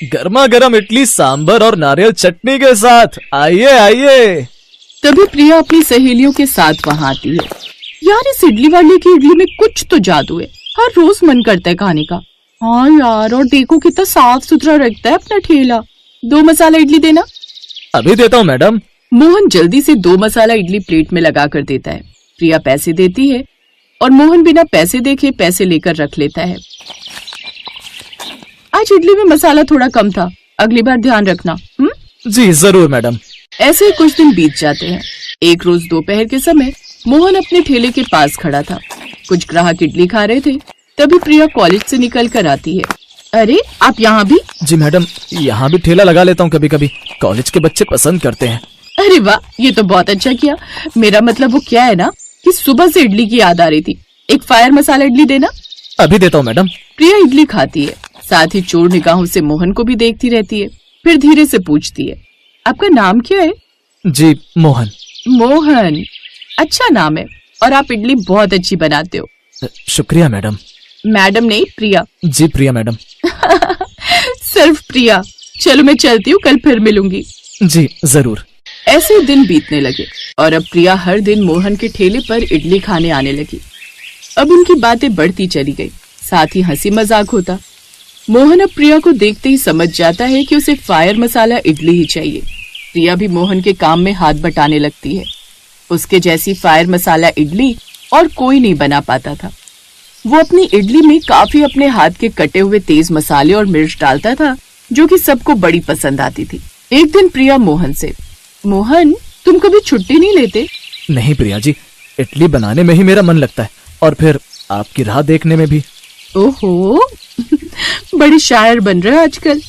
गर्मा गर्म इडली सांभर और नारियल चटनी के साथ। आइए आइए। तभी प्रिया अपनी सहेलियों के साथ वहाँ आती है। यार इस इडली वाले की इडली में कुछ तो जादू है, हर रोज मन करता है खाने का। हाँ यार, और देखो कितना साफ सुथरा रखता है अपना ठेला। 2 मसाला इडली देना। अभी देता हूँ मैडम। मोहन जल्दी से 2 मसाला इडली प्लेट में लगा कर देता है। प्रिया पैसे देती है और मोहन बिना पैसे देखे पैसे लेकर रख लेता है। आज इडली में मसाला थोड़ा कम था, अगली बार ध्यान रखना। जी जरूर मैडम। ऐसे ही कुछ दिन बीत जाते हैं। एक रोज दोपहर के समय मोहन अपने ठेले के पास खड़ा था। कुछ ग्राहक इडली खा रहे थे। तभी प्रिया कॉलेज से निकल कर आती है। अरे आप यहाँ भी? जी मैडम, यहाँ भी ठेला लगा लेता हूँ कभी कभी, कॉलेज के बच्चे पसंद करते हैं। अरे वाह, ये तो बहुत अच्छा किया। मेरा मतलब वो क्या है ना कि सुबह से इडली की याद आ रही थी। एक फायर मसाला इडली देना। अभी देता हूँ मैडम। प्रिया इडली खाती है, साथ ही चोर निगाहों से मोहन को भी देखती रहती है। फिर धीरे से पूछती है, आपका नाम क्या है? जी मोहन। मोहन, अच्छा नाम है, और आप इडली बहुत अच्छी बनाते हो। शुक्रिया मैडम। मैडम नहीं, प्रिया। जी प्रिया मैडम। सिर्फ प्रिया। चलो मैं चलती हूँ, कल फिर मिलूंगी। जी जरूर। ऐसे दिन बीतने लगे और अब प्रिया हर दिन मोहन के ठेले पर इडली खाने आने लगी। अब उनकी बातें बढ़ती चली गई, साथ ही हंसी मजाक होता। मोहन अब प्रिया को देखते ही समझ जाता है कि उसे फायर मसाला इडली ही चाहिए। प्रिया भी मोहन के काम में हाथ बटाने लगती है। उसके जैसी फायर मसाला इडली और कोई नहीं बना पाता था। वो अपनी इडली में काफी अपने हाथ के कटे हुए तेज मसाले और मिर्च डालता था, जो कि सबको बड़ी पसंद आती थी। एक दिन प्रिया मोहन से, मोहन तुम कभी छुट्टी नहीं लेते? नहीं प्रिया जी, इडली बनाने में ही मेरा मन लगता है और फिर आपकी राह देखने में भी। ओहो, बड़ी शायर बन रहे हो आजकल।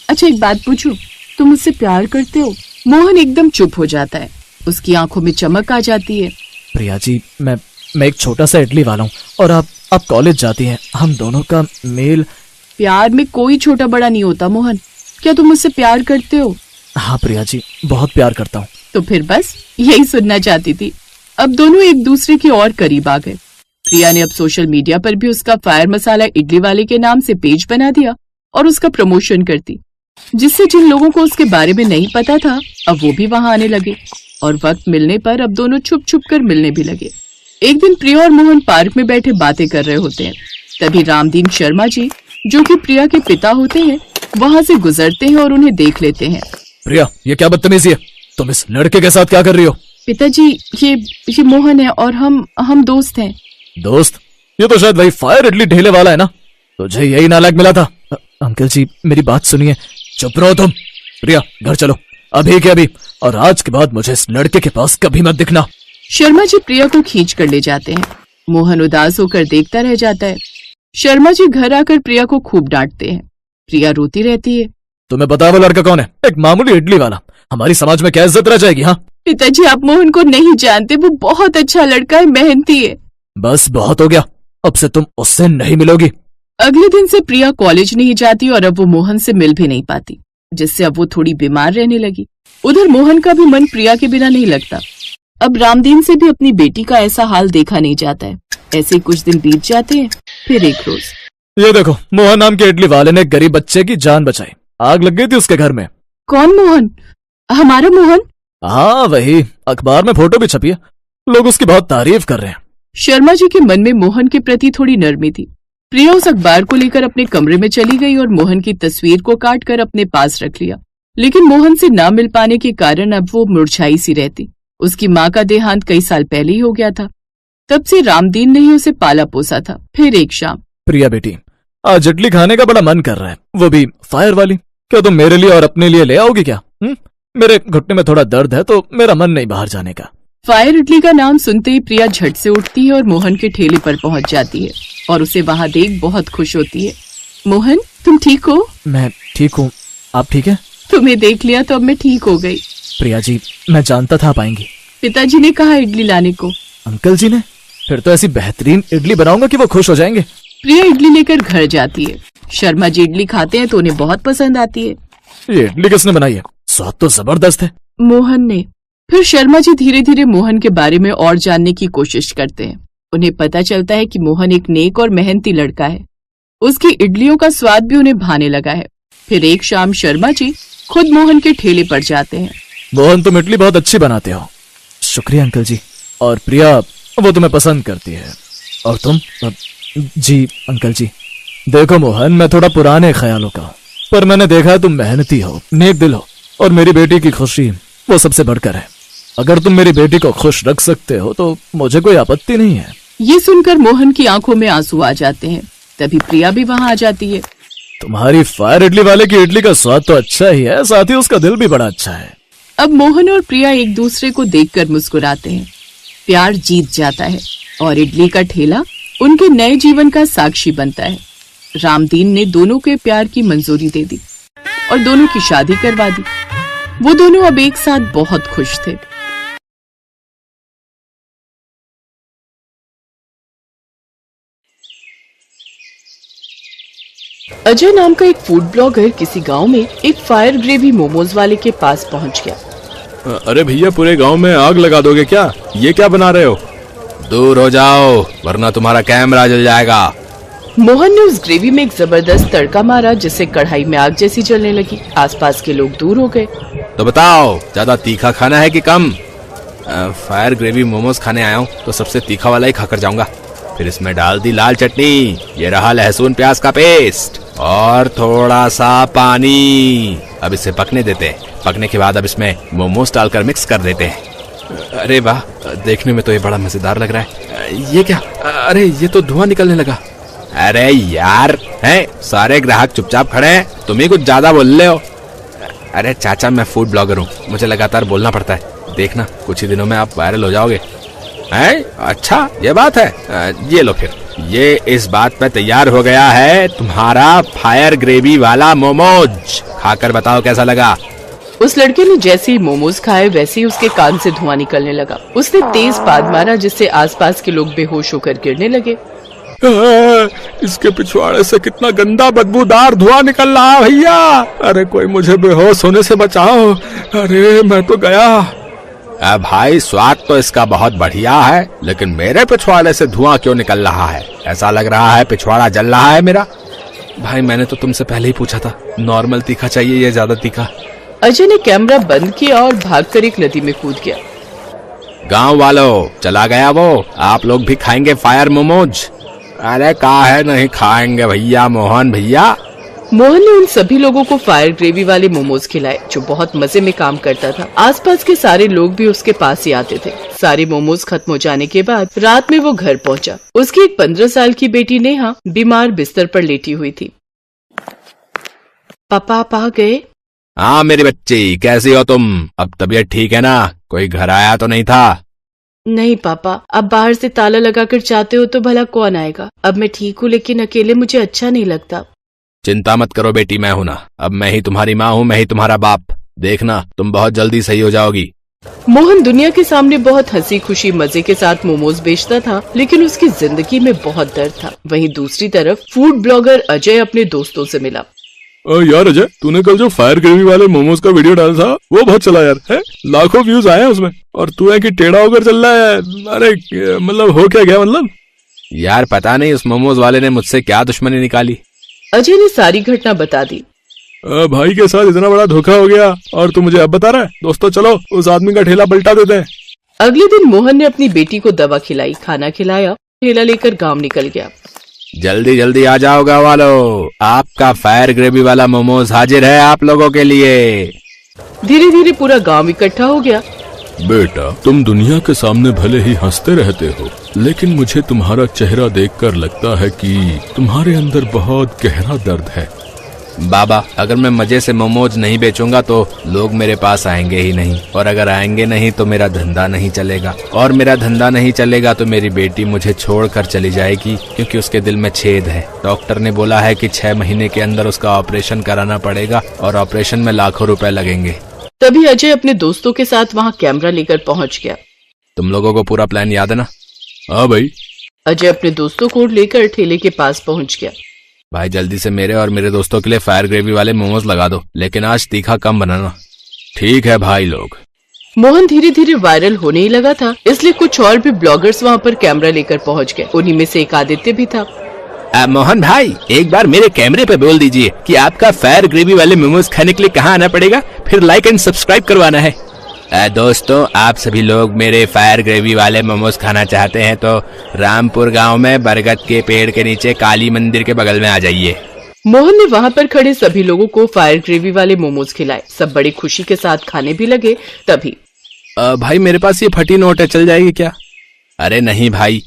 अच्छा एक बात पूछूं, तुम मुझसे प्यार करते हो? मोहन एकदम चुप हो जाता है, उसकी आंखों में चमक आ जाती है। प्रिया जी, मैं एक छोटा सा इडली वाला हूँ और आप कॉलेज जाती हैं, हम दोनों का मेल। प्यार में कोई छोटा बड़ा नहीं होता मोहन। क्या तुम मुझसे प्यार करते हो? हाँ प्रिया जी, बहुत प्यार करता हूँ। तो फिर बस यही सुनना चाहती थी। अब दोनों एक दूसरे के और करीब आ गए। प्रिया ने अब सोशल मीडिया पर भी उसका फायर मसाला इडली वाले के नाम से पेज बना दिया और उसका प्रमोशन करती, जिससे जिन लोगों को उसके बारे में नहीं पता था अब वो भी वहां आने लगे। और वक्त मिलने पर अब दोनों छुप छुप कर मिलने भी लगे। एक दिन प्रिया और मोहन पार्क में बैठे बातें कर रहे होते हैं। तभी रामदीन शर्मा जी, जो कि प्रिया के पिता होते हैं, वहां से गुजरते हैं और उन्हें देख लेते हैं। प्रिया, ये क्या बदतमीजी है? तुम इस लड़के के साथ क्या कर रही हो? पिताजी, ये मोहन है और हम दोस्त हैं। दोस्त? ये तो शायद वही फायर इडली ढेले वाला है ना? तुझे यही नालायक मिला था। अंकल जी मेरी बात सुनिए। चुप रहो तुम। प्रिया घर चलो, अभी के अभी, और आज के बाद मुझे इस लड़के के पास कभी मत दिखना। शर्मा जी प्रिया को खींच कर ले जाते हैं। मोहन उदास होकर देखता रह जाता है। शर्मा जी घर आकर प्रिया को खूब डांटते हैं। प्रिया रोती रहती है। तुम्हें पता है वो लड़का कौन है? एक मामूली इडली वाला। हमारी समाज में क्या इज्जत रह जाएगी? हाँ पिताजी, आप मोहन को नहीं जानते, वो बहुत अच्छा लड़का है, मेहनती है। बस बहुत हो गया, अब से तुम उससे नहीं मिलोगी। अगले दिन से प्रिया कॉलेज नहीं जाती और अब वो मोहन से मिल भी नहीं पाती, जिससे अब वो थोड़ी बीमार रहने लगी। उधर मोहन का भी मन प्रिया के बिना नहीं लगता। अब रामदीन से भी अपनी बेटी का ऐसा हाल देखा नहीं जाता है। ऐसे कुछ दिन बीत जाते हैं। फिर एक रोज, ये देखो, मोहन नाम के इडली वाले ने गरीब बच्चे की जान बचाई। आग लग गई थी उसके घर में। कौन मोहन? हमारा मोहन? हाँ वही, अखबार में फोटो भी छपी है, लोग उसकी बहुत तारीफ कर रहे हैं। शर्मा जी के मन में मोहन के प्रति थोड़ी नरमी थी। प्रिया उस अखबार को लेकर अपने कमरे में चली गई और मोहन की तस्वीर को काट कर अपने पास रख लिया। लेकिन मोहन से ना मिल पाने के कारण अब वो मुरझाई सी रहती। उसकी माँ का देहांत कई साल पहले ही हो गया था। तब से रामदीन ने ही उसे पाला पोसा था। फिर एक शाम, प्रिया बेटी, आज इडली खाने का बड़ा मन कर रहा है, वो भी फायर वाली। क्या तुम मेरे लिए और अपने लिए ले आओगी क्या? मेरे घुटने में थोड़ा दर्द है तो मेरा मन नहीं बाहर जाने का। फायर इडली का नाम सुनते ही प्रिया झट से उठती है और मोहन के ठेले पर पहुंच जाती है और उसे वहां देख बहुत खुश होती है। मोहन, तुम ठीक हो? मैं ठीक हूँ, आप ठीक है? तुम्हें देख लिया तो अब मैं ठीक हो गई। प्रिया जी, मैं जानता था आप आएंगी। पिताजी ने कहा इडली लाने को। अंकल जी ने? फिर तो ऐसी बेहतरीन इडली बनाऊंगा कि वो खुश हो जाएंगे। प्रिया इडली लेकर घर जाती है। शर्मा जी इडली खाते हैं तो उन्हें बहुत पसंद आती है। ये इडली किसने बनाई है? स्वाद तो जबरदस्त है। मोहन ने। फिर शर्मा जी धीरे धीरे मोहन के बारे में और जानने की कोशिश करते हैं। उन्हें पता चलता है कि मोहन एक नेक और मेहनती लड़का है। उसकी इडलियों का स्वाद भी उन्हें भाने लगा है। फिर एक शाम शर्मा जी खुद मोहन के ठेले पर जाते हैं। मोहन, तुम इडली बहुत अच्छी बनाते हो। शुक्रिया अंकल जी। और प्रिया, वो तुम्हें पसंद करती है। और तुम? जी अंकल जी। देखो मोहन, मैं थोड़ा पुराने ख्यालों का हूं, पर मैंने देखा है तुम मेहनती हो, नेक दिल हो, और मेरी बेटी की खुशी वो सबसे बढ़कर है। अगर तुम मेरी बेटी को खुश रख सकते हो तो मुझे कोई आपत्ति नहीं है। ये सुनकर मोहन की आंखों में आंसू आ जाते हैं। तभी प्रिया भी वहाँ आ जाती है। तुम्हारी फायर इडली वाले की इडली का स्वाद तो अच्छा ही है, साथ ही उसका दिल भी बड़ा अच्छा है। अब मोहन और प्रिया एक दूसरे को देखकर मुस्कुराते हैं। प्यार जीत जाता है और इडली का ठेला उनके नए जीवन का साक्षी बनता है। रामदीन ने दोनों के प्यार की मंजूरी दे दी और दोनों की शादी करवा दी। वो दोनों अब एक साथ बहुत खुश थे। अजय नाम का एक फूड ब्लॉगर किसी गांव में एक फायर ग्रेवी मोमोज वाले के पास पहुंच गया। अरे भैया, पूरे गांव में आग लगा दोगे क्या? ये क्या बना रहे हो? दूर हो जाओ वरना तुम्हारा कैमरा जल जाएगा। मोहन ने उस ग्रेवी में एक जबरदस्त तड़का मारा जिससे कढ़ाई में आग जैसी जलने लगी। आसपास के लोग दूर हो गए। तो बताओ, ज्यादा तीखा खाना है कि कम? फायर ग्रेवी मोमोज खाने आया हूँ तो सबसे तीखा वाला ही खाकर जाऊंगा। फिर इसमें डाल दी लाल चटनी, ये रहा लहसुन प्याज का पेस्ट और थोड़ा सा पानी। अब इसे पकने देते हैं। पकने के बाद अब इसमें मोमोज डालकर मिक्स कर देते हैं। अरे वाह, देखने में तो ये बड़ा मजेदार लग रहा है। ये क्या? अरे ये तो धुआं निकलने लगा। अरे यार, हैं सारे ग्राहक चुपचाप खड़े हैं, तुम ही कुछ ज्यादा बोल रहे हो। अरे चाचा, मैं फूड ब्लॉगर हूँ, मुझे लगातार बोलना पड़ता है। देखना, कुछ ही दिनों में आप वायरल हो जाओगे। हैं? अच्छा, ये बात है। ये लो, फिर ये इस बात पे तैयार हो गया है तुम्हारा फायर ग्रेवी वाला मोमोज। खाकर बताओ कैसा लगा। उस लड़के ने जैसे ही मोमोज खाए वैसे ही उसके कान से धुआं निकलने लगा। उसने तेज पाद मारा जिससे आसपास के लोग बेहोश होकर गिरने लगे। इसके पिछवाड़े से कितना गंदा बदबूदार धुआं निकल रहा है भैया। अरे कोई मुझे बेहोश होने से बचाओ। अरे मैं तो गया। भाई, स्वाद तो इसका बहुत बढ़िया है, लेकिन मेरे पिछवाड़े से धुआं क्यों निकल रहा है? ऐसा लग रहा है पिछवाड़ा जल रहा है मेरा। भाई, मैंने तो तुमसे पहले ही पूछा था, नॉर्मल तीखा चाहिए या ज्यादा तीखा? अजय ने कैमरा बंद किया और भागकर एक नदी में कूद गया। गांव वालों, चला गया वो। आप लोग भी खाएंगे फायर मोमोज? अरे काहे नहीं खाएंगे भैया, मोहन भैया। मोहन ने उन सभी लोगों को फायर ग्रेवी वाले मोमोज खिलाए जो बहुत मजे में काम करता था। आसपास के सारे लोग भी उसके पास ही आते थे। सारे मोमोज खत्म हो जाने के बाद रात में वो घर पहुंचा। उसकी एक 15 साल की बेटी नेहा बीमार बिस्तर पर लेटी हुई थी। पापा आप आ गए? हाँ मेरी बच्ची, कैसी हो तुम? अब तबीयत ठीक है ना? कोई घर आया तो नहीं था? नहीं पापा, अब बाहर से ताला लगाकर चाहते हो तो भला कौन आएगा। अब मैं ठीक हूँ, लेकिन अकेले मुझे अच्छा नहीं लगता। चिंता मत करो बेटी, मैं हूं ना। अब मैं ही तुम्हारी माँ हूँ, मैं ही तुम्हारा बाप। देखना, तुम बहुत जल्दी सही हो जाओगी। मोहन दुनिया के सामने बहुत हंसी खुशी मजे के साथ मोमोज बेचता था, लेकिन उसकी जिंदगी में बहुत दर्द था। वहीं दूसरी तरफ फूड ब्लॉगर अजय अपने दोस्तों से मिला। यार अजय, तूने कल जो फायर ग्रेवी वाले मोमोज का वीडियो डाला था वो बहुत चला यार, है? लाखों व्यूज आए हैं उसमें, और तू है कि टेढ़ा होकर चल रहा है। अरे मतलब हो क्या गया? मतलब यार पता नहीं उस मोमोज वाले ने मुझसे क्या दुश्मनी निकाली। अजय ने सारी घटना बता दी। भाई के साथ इतना बड़ा धोखा हो गया और तू मुझे अब बता रहा है? दोस्तों चलो उस आदमी का ठेला पलटा देते हैं। अगले दिन मोहन ने अपनी बेटी को दवा खिलाई, खाना खिलाया, ठेला लेकर गांव निकल गया। जल्दी जल्दी आ जाओ गाँव वालों, आपका फायर ग्रेवी वाला मोमोज हाजिर है आप लोगों के लिए। धीरे धीरे पूरा गांव इकट्ठा हो गया। बेटा, तुम दुनिया के सामने भले ही हंसते रहते हो, लेकिन मुझे तुम्हारा चेहरा देखकर लगता है कि तुम्हारे अंदर बहुत गहरा दर्द है। बाबा, अगर मैं मजे से मोमोज नहीं बेचूंगा तो लोग मेरे पास आएंगे ही नहीं, और अगर आएंगे नहीं तो मेरा धंधा नहीं चलेगा, और मेरा धंधा नहीं चलेगा तो मेरी बेटी मुझे छोड़कर चली जाएगी, क्योंकि उसके दिल में छेद है। डॉक्टर ने बोला है कि 6 महीने के अंदर उसका ऑपरेशन कराना पड़ेगा, और ऑपरेशन में लाखों रुपए लगेंगे। तभी अजय अपने दोस्तों के साथ वहाँ कैमरा लेकर पहुँच गया। तुम लोगों को पूरा प्लान याद है ना? हाँ भाई। अजय अपने दोस्तों को लेकर ठेले के पास पहुँच गया। भाई जल्दी से मेरे और मेरे दोस्तों के लिए फायर ग्रेवी वाले मोमोज लगा दो, लेकिन आज तीखा कम बनाना। ठीक है भाई लोग। मोहन धीरे धीरे वायरल होने ही लगा था, इसलिए कुछ और भी ब्लॉगर्स वहाँ पर कैमरा लेकर पहुँच गए। उन्हीं में से एक आदित्य भी था। मोहन भाई, एक बार मेरे कैमरे पे बोल दीजिए कि आपका फायर ग्रेवी वाले मोमोज खाने के लिए कहाँ आना पड़ेगा, फिर लाइक एंड सब्सक्राइब करवाना है। दोस्तों, आप सभी लोग मेरे फायर ग्रेवी वाले मोमोज खाना चाहते हैं तो रामपुर गांव में बरगद के पेड़ के नीचे काली मंदिर के बगल में आ जाइए। मोहन ने वहाँ पर खड़े सभी लोगों को फायर ग्रेवी वाले मोमोज खिलाए। सब बड़ी खुशी के साथ खाने भी लगे। तभी भाई, मेरे पास ये फटी नोट है, चल जाएगी क्या? अरे नहीं भाई।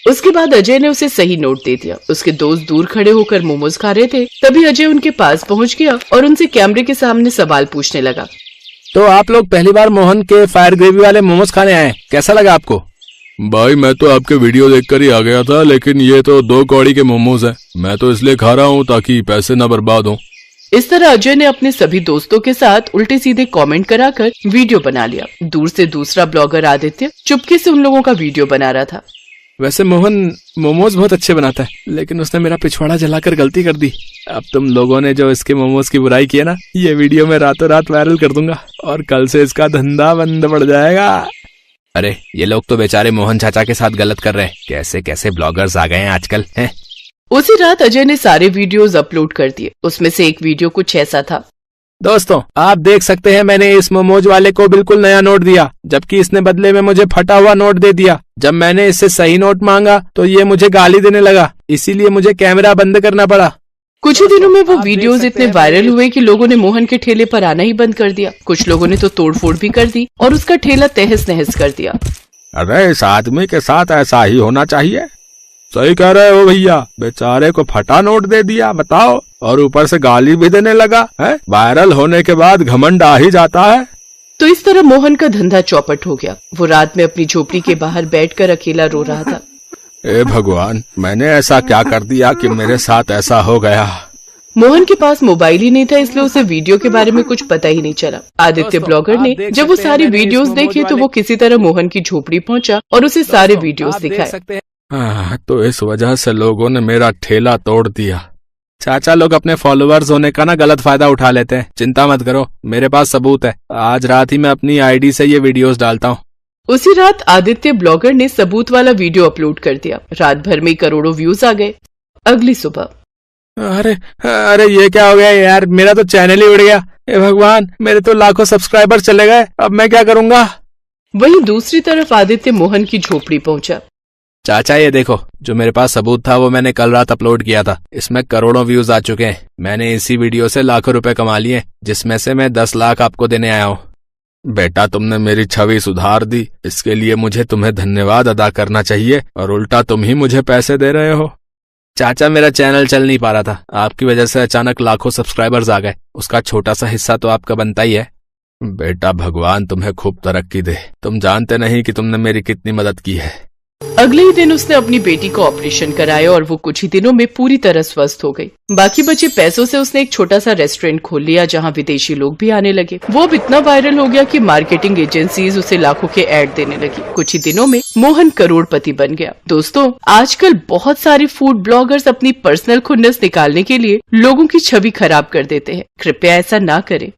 उसके बाद अजय ने उसे सही नोट दे दिया। उसके दोस्त दूर खड़े होकर मोमोज खा रहे थे। तभी अजय उनके पास पहुँच गया और उनसे कैमरे के सामने सवाल पूछने लगा। तो आप लोग पहली बार मोहन के फायर ग्रेवी वाले मोमोज खाने आए, कैसा लगा आपको? भाई, मैं तो आपके वीडियो देखकर ही आ गया था, लेकिन ये तो 2 कौड़ी के मोमोज हैं। मैं तो इसलिए खा रहा हूँ ताकि पैसे न बर्बाद हों। इस तरह अजय ने अपने सभी दोस्तों के साथ उल्टे सीधे कमेंट कराकर वीडियो बना लिया। दूर से दूसरा ब्लॉगर आदित्य चुपके से उन लोगों का वीडियो बना रहा था। वैसे मोहन मोमोज बहुत अच्छे बनाता है, लेकिन उसने मेरा पिछवाड़ा जलाकर गलती कर दी। अब तुम लोगों ने जो इसके मोमोज की बुराई की है ना, ये वीडियो में रातों रात वायरल कर दूंगा और कल से इसका धंधा बंद पड़ जाएगा। अरे, ये लोग तो बेचारे मोहन चाचा के साथ गलत कर रहे हैं। कैसे कैसे ब्लॉगर्स आ गए हैं आजकल, हैं? उसी रात अजय ने सारे वीडियोस अपलोड कर दिए। उसमें से एक वीडियो कुछ ऐसा था। दोस्तों, आप देख सकते हैं, मैंने इस मोमोज वाले को बिल्कुल नया नोट दिया, जबकि इसने बदले में मुझे फटा हुआ नोट दे दिया। जब मैंने इससे सही नोट मांगा तो ये मुझे गाली देने लगा, इसीलिए मुझे कैमरा बंद करना पड़ा। कुछ ही दिनों में वो वीडियोस इतने वायरल हुए कि लोगों ने मोहन के ठेले पर आना ही बंद कर दिया। कुछ लोगों ने तो तोड़फोड़ भी कर दी और उसका ठेला तहस नहस कर दिया। अरे, इस आदमी के साथ ऐसा ही होना चाहिए। सही कह रहे हो भैया, बेचारे को फटा नोट दे दिया, बताओ, और ऊपर से गाली भी देने लगा है। वायरल होने के बाद घमंड आ ही जाता है। तो इस तरह मोहन का धंधा चौपट हो गया। वो रात में अपनी झोपड़ी के बाहर बैठकर अकेला रो रहा था। ए भगवान, मैंने ऐसा क्या कर दिया कि मेरे साथ ऐसा हो गया? मोहन के पास मोबाइल ही नहीं था, इसलिए उसे वीडियो के बारे में कुछ पता ही नहीं चला। आदित्य ब्लॉगर ने जब वो सारी वीडियोस देखे तो वो किसी तरह मोहन की झोपड़ी पहुंचा और उसे सारे वीडियोस दिखाए। तो इस वजह से लोगों ने मेरा ठेला तोड़ दिया। चाचा लोग अपने फॉलोअर्स होने का ना गलत फायदा उठा लेते हैं। चिंता मत करो, मेरे पास सबूत है। आज रात ही मैं अपनी आईडी से ये वीडियोस डालता हूँ। उसी रात आदित्य ब्लॉगर ने सबूत वाला वीडियो अपलोड कर दिया। रात भर में करोड़ों व्यूज आ गए। अगली सुबह, अरे अरे, ये क्या हो गया यार, मेरा तो चैनल ही उड़ गया। ए भगवान, मेरे तो लाखों सब्सक्राइबर चले गए, अब मैं क्या करूँगा? वहीं दूसरी तरफ आदित्य मोहन की झोपड़ी पहुंचा। चाचा, ये देखो, जो मेरे पास सबूत था वो मैंने कल रात अपलोड किया था। इसमें करोड़ों व्यूज आ चुके हैं। मैंने इसी वीडियो से लाखों रुपए कमा लिए, जिसमें से मैं 10 लाख आपको देने आया हूँ। बेटा, तुमने मेरी छवि सुधार दी, इसके लिए मुझे तुम्हें धन्यवाद अदा करना चाहिए, और उल्टा तुम ही मुझे पैसे दे रहे हो। चाचा, मेरा चैनल चल नहीं पा रहा था, आपकी वजह से अचानक लाखों सब्सक्राइबर्स आ गए। उसका छोटा सा हिस्सा तो आपका बनता ही है। बेटा, भगवान तुम्हें खूब तरक्की दे। तुम जानते नहीं कि तुमने मेरी कितनी मदद की है। अगले ही दिन उसने अपनी बेटी को ऑपरेशन कराया और वो कुछ ही दिनों में पूरी तरह स्वस्थ हो गई। बाकी बचे पैसों से उसने एक छोटा सा रेस्टोरेंट खोल लिया, जहां विदेशी लोग भी आने लगे। वो अब इतना वायरल हो गया कि मार्केटिंग एजेंसीज उसे लाखों के ऐड देने लगी। कुछ ही दिनों में मोहन करोड़पति बन गया। दोस्तों, आजकल बहुत सारे फूड ब्लॉगर्स अपनी पर्सनल खुन्नस निकालने के लिए लोगों की छवि खराब कर देते हैं। कृपया ऐसा ना करें।